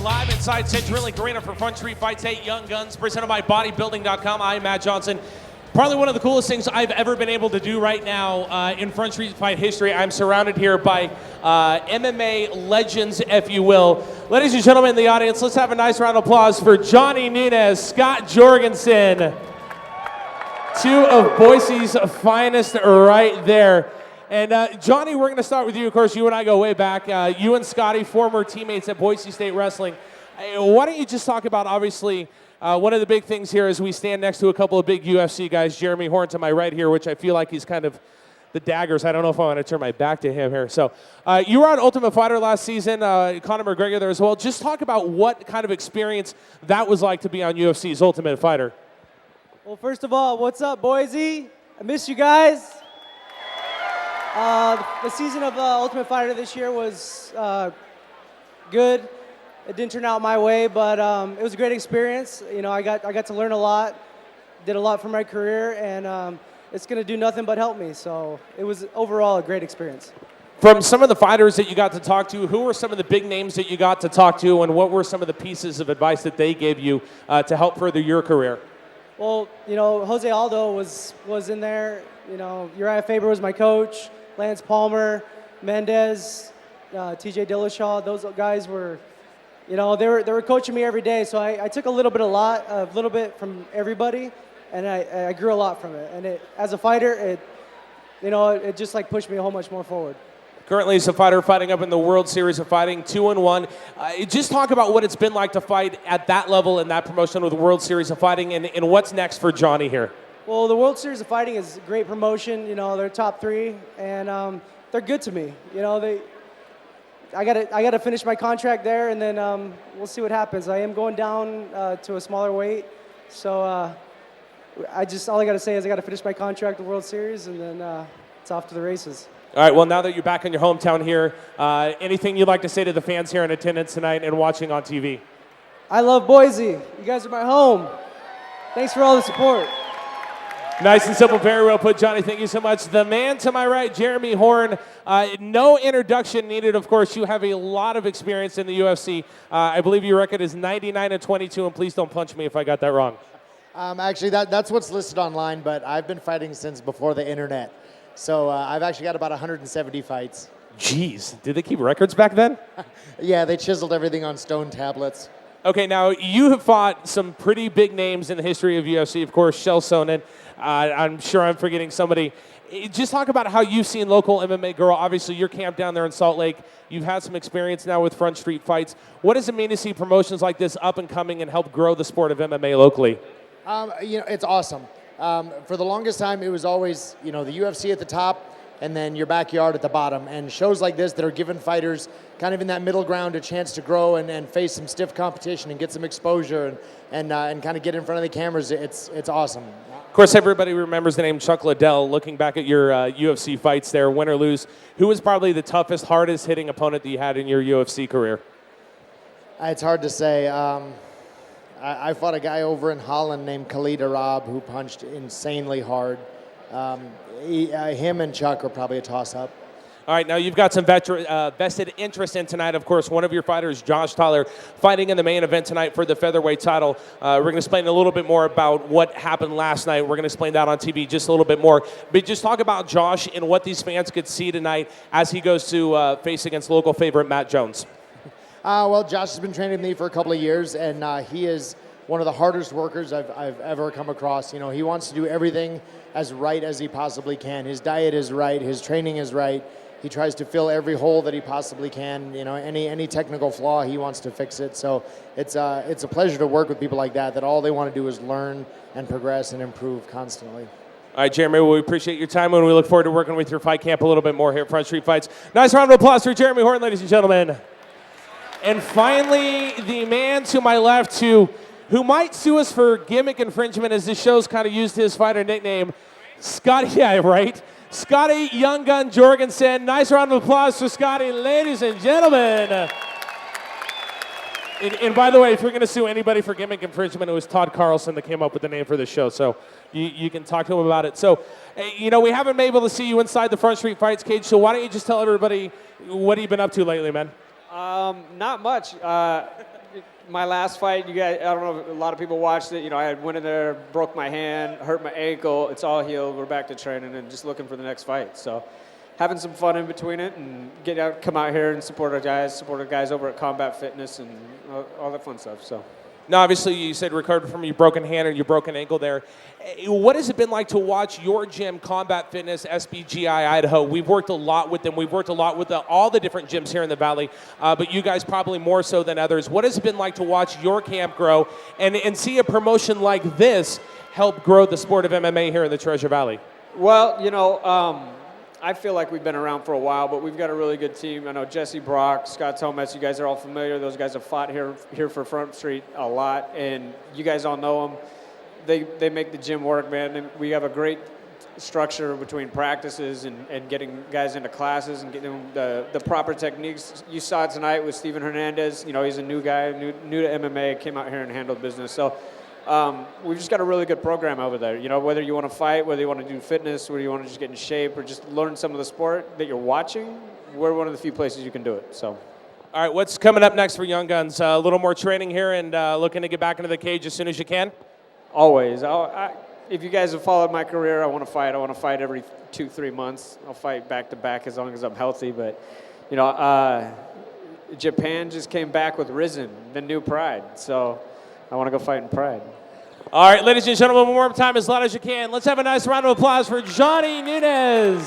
live inside CenturyLink Arena for Front Street Fights 8 Young Guns, presented by Bodybuilding.com. I'm Matt Johnson. Probably one of the coolest things I've ever been able to do right now in Front Street Fight history. I'm surrounded here by MMA legends, if you will. Ladies and gentlemen in the audience, let's have a nice round of applause for Johnny Nunez, Scott Jorgensen. Two of Boise's finest right there. And Johnny, we're going to start with you. Of course, you and I go way back. You and Scotty, former teammates at Boise State Wrestling. Why don't you just talk about, obviously, one of the big things here is we stand next to a couple of big UFC guys. Jeremy Horn to my right here, which I feel like he's kind of the daggers. I don't know if I want to turn my back to him here. So you were on Ultimate Fighter last season. Conor McGregor there as well. Just talk about what kind of experience that was like to be on UFC's Ultimate Fighter. Well, first of all, what's up, Boise? I miss you guys. The season of Ultimate Fighter this year was good. It didn't turn out my way, but it was a great experience. You know, I got to learn a lot, did a lot for my career, and it's going to do nothing but help me. So it was overall a great experience. From some of the fighters that you got to talk to, who were some of the big names that you got to talk to, and what were some of the pieces of advice that they gave you to help further your career? Well, you know, Jose Aldo was in there. You know, Uriah Faber was my coach. Lance Palmer, Mendez, TJ Dillashaw, those guys were, you know, they were coaching me every day. So I took a little bit from everybody, and I grew a lot from it. And as a fighter, it just like pushed me a whole much more forward. Currently, as a fighter fighting up in the World Series of Fighting, 2-1. Just talk about what it's been like to fight at that level in that promotion with the World Series of Fighting, and what's next for Johnny here. Well, the World Series of Fighting is a great promotion. You know, they're top 3, and they're good to me. You know, I gotta finish my contract there, and then we'll see what happens. I am going down to a smaller weight, so all I gotta say is I gotta finish my contract with the World Series, and then it's off to the races. All right, well, now that you're back in your hometown here, anything you'd like to say to the fans here in attendance tonight and watching on TV? I love Boise. You guys are my home. Thanks for all the support. Nice and simple, very well put, Johnny. Thank you so much. The man to my right, Jeremy Horn. No introduction needed, of course. You have a lot of experience in the UFC. I believe your record is 99-22, and please don't punch me if I got that wrong. Actually, that's what's listed online, but I've been fighting since before the internet. So I've actually got about 170 fights. Jeez, did they keep records back then? Yeah, they chiseled everything on stone tablets. Okay, now you have fought some pretty big names in the history of UFC. Of course, Chael Sonnen. I'm sure I'm forgetting somebody. Just talk about how you've seen local MMA grow. Obviously, you're camped down there in Salt Lake. You've had some experience now with Front Street Fights. What does it mean to see promotions like this up and coming and help grow the sport of MMA locally? You know, it's awesome. For the longest time, it was always, you know, the UFC at the top and then your backyard at the bottom. And shows like this that are giving fighters kind of in that middle ground a chance to grow and face some stiff competition and get some exposure and kind of get in front of the cameras, it's awesome. Of course, everybody remembers the name Chuck Liddell. Looking back at your UFC fights there, win or lose, who was probably the toughest, hardest hitting opponent that you had in your UFC career? It's hard to say. I fought a guy over in Holland named Khalid Arab who punched insanely hard. Him and Chuck are probably a toss-up. All right, now you've got some vested interest in tonight. Of course, one of your fighters, Josh Tyler, fighting in the main event tonight for the featherweight title. We're going to explain a little bit more about what happened last night. We're going to explain that on TV just a little bit more. But just talk about Josh and what these fans could see tonight as he goes to face against local favorite Matt Jones. Well, Josh has been training with me for a couple of years, and he is one of the hardest workers I've ever come across. You know, he wants to do everything as right as he possibly can. His diet is right, his training is right. He tries to fill every hole that he possibly can. You know, any technical flaw, he wants to fix it. So it's a pleasure to work with people like that all they want to do is learn and progress and improve constantly. All right, Jeremy, well, we appreciate your time, and we look forward to working with your fight camp a little bit more here at Front Street Fights. Nice round of applause for Jeremy Horn, ladies and gentlemen. And finally, the man to my left who might sue us for gimmick infringement, as this show's kind of used his fighter nickname, Scotty, yeah, right? Scotty Young Gun Jorgensen. Nice round of applause for Scotty, ladies and gentlemen. And by the way, if you're going to sue anybody for gimmick infringement, it was Todd Carlson that came up with the name for the show, so you can talk to him about it. So, you know, we haven't been able to see you inside the Front Street Fights cage, so why don't you just tell everybody what have you been up to lately, man? Not much. my last fight, you guys, I don't know if a lot of people watched it. You know, I had went in there, broke my hand, hurt my ankle. It's all healed. We're back to training and just looking for the next fight. So having some fun in between it and come out here and support our guys over at Combat Fitness and all that fun stuff. So. Now, obviously, you said recovered from your broken hand and your broken ankle there. What has it been like to watch your gym, Combat Fitness, SBGI Idaho? We've worked a lot with them. We've worked a lot with all the different gyms here in the Valley, but you guys probably more so than others. What has it been like to watch your camp grow and see a promotion like this help grow the sport of MMA here in the Treasure Valley? Well, you know, I feel like we've been around for a while, but we've got a really good team. I know Jesse Brock, Scott Jorgensen, you guys are all familiar. Those guys have fought here for Front Street a lot, and you guys all know them. They make the gym work, man. And we have a great structure between practices and getting guys into classes and getting them the proper techniques. You saw it tonight with Steven Hernandez. You know, he's a new guy, new to MMA, came out here and handled business. So we've just got a really good program over there. You know, whether you want to fight, whether you want to do fitness, whether you want to just get in shape or just learn some of the sport that you're watching, we're one of the few places you can do it. So. All right, what's coming up next for Young Guns? A little more training here and looking to get back into the cage as soon as you can? Always. If you guys have followed my career, I want to fight. I want to fight every 2-3 months. I'll fight back to back as long as I'm healthy. But, you know, Japan just came back with Risen, the new Pride. So I want to go fight in Pride. All right, ladies and gentlemen, one more time as loud as you can. Let's have a nice round of applause for Johnny Nunez,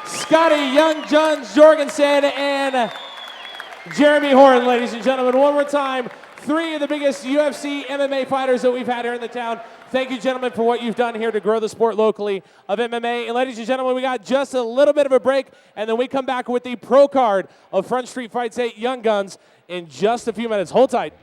Scotty Young Guns Jorgensen, and Jeremy Horn, ladies and gentlemen. One more time, 3 of the biggest UFC MMA fighters that we've had here in the town. Thank you, gentlemen, for what you've done here to grow the sport locally of MMA. And ladies and gentlemen, we got just a little bit of a break, and then we come back with the pro card of Front Street Fights 8 Young Guns in just a few minutes. Hold tight.